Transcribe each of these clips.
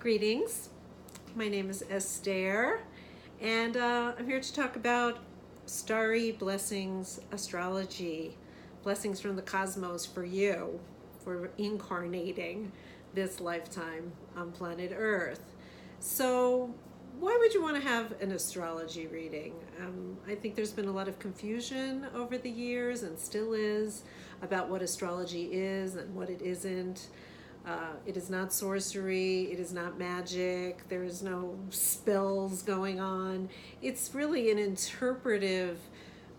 Greetings. My name is Esther, and I'm here to talk about starry blessings, astrology, blessings from the cosmos for you, for incarnating this lifetime on planet Earth. So, why would you want to have an astrology reading? I think there's been a lot of confusion over the years, and still is, about what astrology is and what it isn't. It is not sorcery, it is not magic, there is no spells going on. It's really an interpretive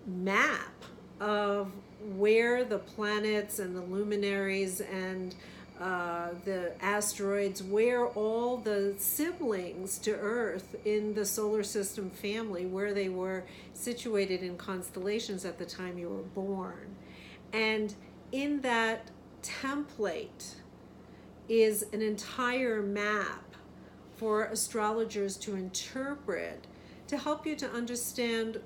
map of where the planets and the luminaries and the asteroids, where all the siblings to Earth in the solar system family, where they were situated in constellations at the time you were born. And in that template is an entire map for astrologers to interpret, to help you to understand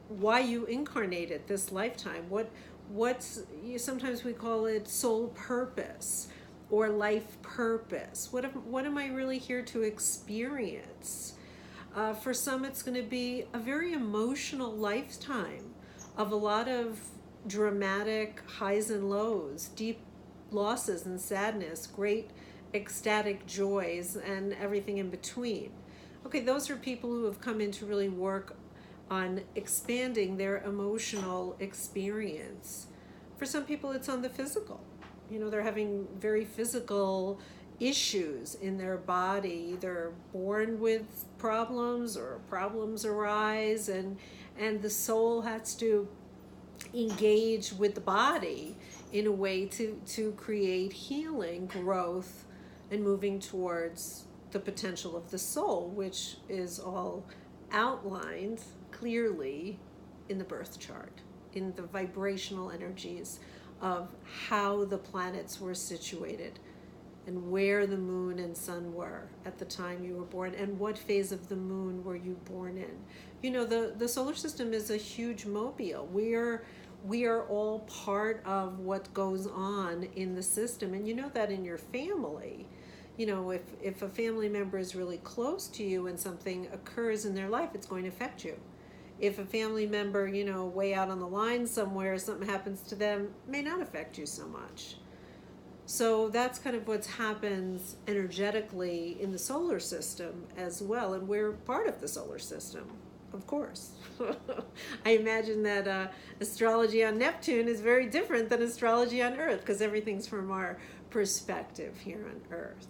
why you incarnated this lifetime. Sometimes we call it soul purpose or life purpose. What am I really here to experience? For some, it's going to be a very emotional lifetime of a lot of dramatic highs and lows, deep losses and sadness, great ecstatic joys, and everything in between. Okay, those are people who have come in to really work on expanding their emotional experience. For some people, it's on the physical. They're having very physical issues in their body. They're born with problems, or problems arise, and the soul has to engage with the body in a way to create healing, growth, and moving towards the potential of the soul, which is all outlined clearly in the birth chart, in the vibrational energies of how the planets were situated and where the moon and sun were at the time you were born, and what phase of the moon were you born in. The solar system is a huge mobile. We are all part of what goes on in the system, and you know that in your family. If a family member is really close to you and something occurs in their life, it's going to affect you. If a family member, way out on the line somewhere, something happens to them, may not affect you so much. So that's kind of what happens energetically in the solar system as well, and we're part of the solar system, of course. I imagine that astrology on Neptune is very different than astrology on Earth, because everything's from our perspective here on Earth.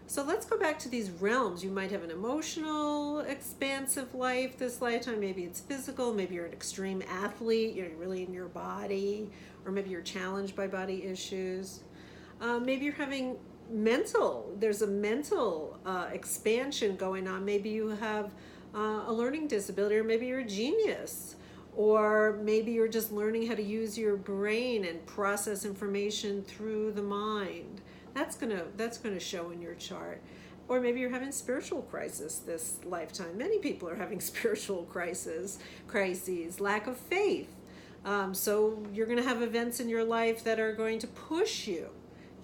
So let's go back to these realms. You might have an emotional, expansive life this lifetime. Maybe it's physical. Maybe you're an extreme athlete. You're really in your body. Or maybe you're challenged by body issues. Maybe you're having there's a mental expansion going on. Maybe you have a learning disability, or maybe you're a genius. Or maybe you're just learning how to use your brain and process information through the mind. That's gonna show in your chart. Or maybe you're having spiritual crisis this lifetime. Many people are having spiritual crises, lack of faith. So you're gonna have events in your life that are going to push you.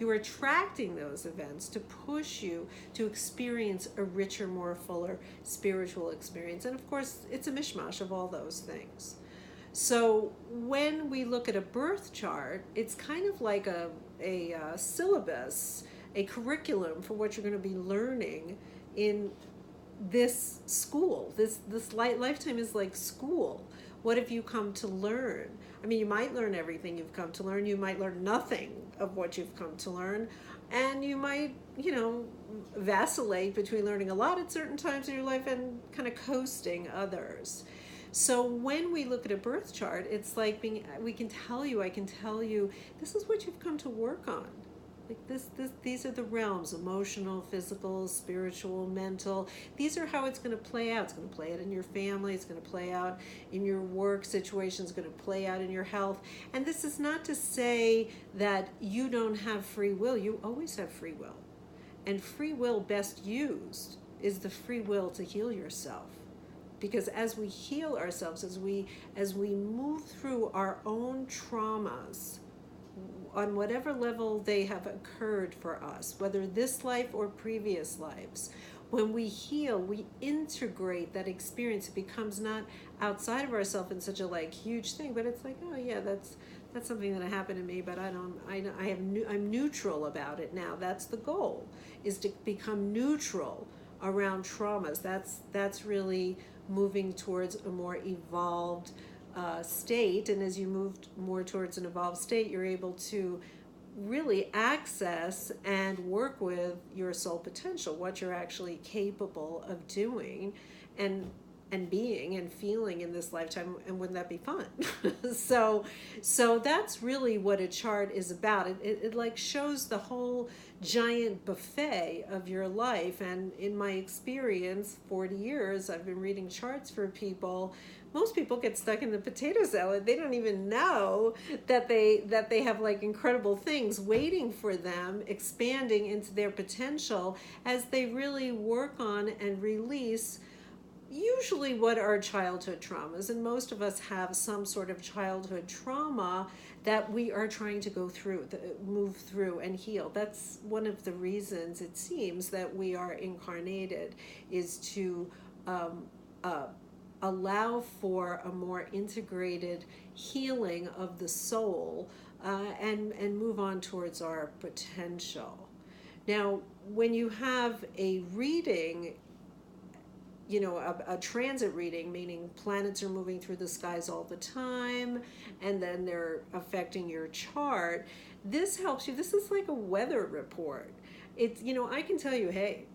You're attracting those events to push you to experience a richer, more fuller spiritual experience. And of course, it's a mishmash of all those things. So when we look at a birth chart, it's kind of like a syllabus, a curriculum for what you're going to be learning in this school. This lifetime is like school. What have you come to learn? I mean, you might learn everything you've come to learn. You might learn nothing of what you've come to learn. And you might, vacillate between learning a lot at certain times in your life and kind of coasting others. So when we look at a birth chart, it's like I can tell you, this is what you've come to work on. Like these are the realms: emotional, physical, spiritual, mental. These are how it's going to play out. It's going to play out in your family. It's going to play out in your work situation. It's going to play out in your health. And this is not to say that you don't have free will. You always have free will. And free will best used is the free will to heal yourself. Because as we heal ourselves, as we move through our own traumas, on whatever level they have occurred for us, whether this life or previous lives. When we heal, we integrate that experience. It becomes not outside of ourselves in such a like huge thing, but it's like, oh yeah, that's something that happened to me, but I'm neutral about it now. That's the goal, is to become neutral around traumas. That's really moving towards a more evolved state. And as you move more towards an evolved state, you're able to really access and work with your soul potential, what you're actually capable of doing and being and feeling in this lifetime. And wouldn't that be fun? So that's really what a chart is about. It like shows the whole giant buffet of your life. And in my experience, 40 years, I've been reading charts for people. Most people get stuck in the potato salad. They don't even know that they have like incredible things waiting for them, expanding into their potential as they really work on and release usually what are childhood traumas. And most of us have some sort of childhood trauma that we are trying to go through, move through and heal. That's one of the reasons it seems that we are incarnated, is to allow for a more integrated healing of the soul, and move on towards our potential. Now, when you have a reading, a transit reading, meaning planets are moving through the skies all the time, and then they're affecting your chart, this helps you. This is like a weather report. It's, I can tell you, hey,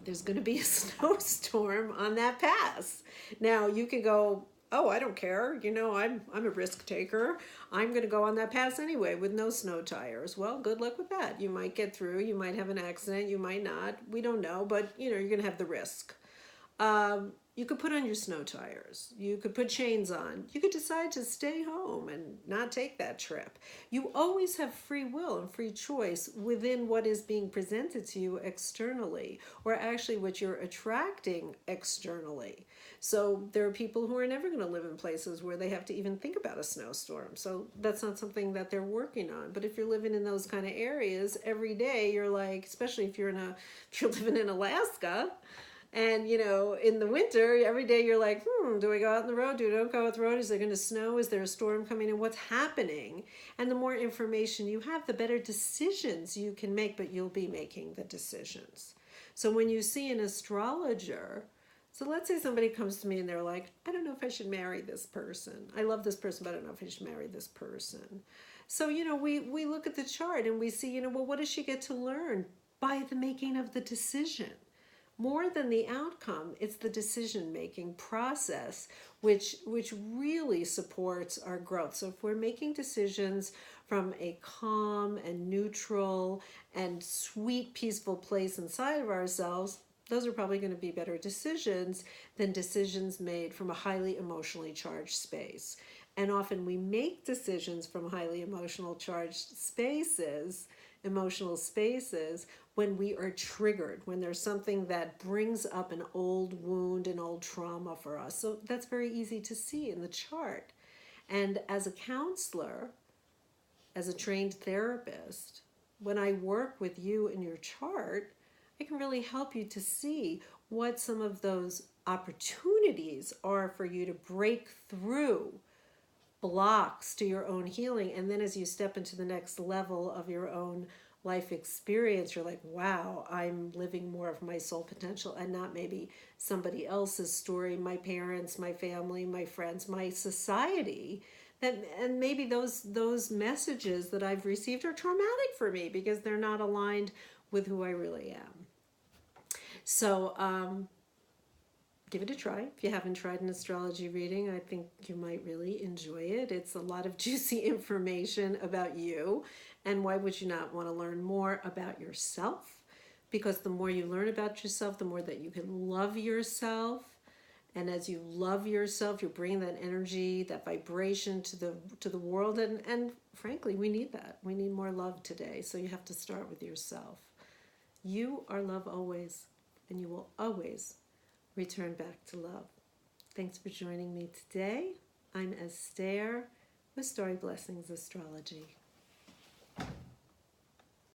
there's going to be a snowstorm on that pass. Now you can go, oh, I don't care. I'm a risk taker. I'm going to go on that pass anyway with no snow tires. Well, good luck with that. You might get through. You might have an accident. You might not. We don't know, but you're going to have the risk. You could put on your snow tires. You could put chains on. You could decide to stay home and not take that trip. You always have free will and free choice within what is being presented to you externally, or actually what you're attracting externally. So there are people who are never going to live in places where they have to even think about a snowstorm. So that's not something that they're working on. But if you're living in those kind of areas every day, you're like, especially if you're living in Alaska, and, in the winter, every day you're like, do I go out on the road? Do I don't go out the road? Is there going to snow? Is there a storm coming in? What's happening? And the more information you have, the better decisions you can make, but you'll be making the decisions. So when you see an astrologer, so let's say somebody comes to me and they're like, I don't know if I should marry this person. I love this person, but I don't know if I should marry this person. So, we look at the chart and we see, well, what does she get to learn by the making of the decision? More than the outcome, it's the decision-making process which really supports our growth. So if we're making decisions from a calm and neutral and sweet, peaceful place inside of ourselves, those are probably going to be better decisions than decisions made from a highly emotionally charged space. And often we make decisions from highly emotional spaces, when we are triggered, when there's something that brings up an old wound, an old trauma for us. So that's very easy to see in the chart. And as a counselor, as a trained therapist, when I work with you in your chart, I can really help you to see what some of those opportunities are for you to break through blocks to your own healing. And then as you step into the next level of your own life experience, you're like, wow, I'm living more of my soul potential and not maybe somebody else's story, my parents, my family, my friends, my society. And maybe those messages that I've received are traumatic for me because they're not aligned with who I really am. So give it a try. If you haven't tried an astrology reading, I think you might really enjoy it. It's a lot of juicy information about you. And why would you not want to learn more about yourself? Because the more you learn about yourself, the more that you can love yourself. And as you love yourself, you're bringing that energy, that vibration to the world. And frankly, we need that. We need more love today. So you have to start with yourself. You are love always, and you will always return back to love. Thanks for joining me today. I'm Esther with Story Blessings Astrology.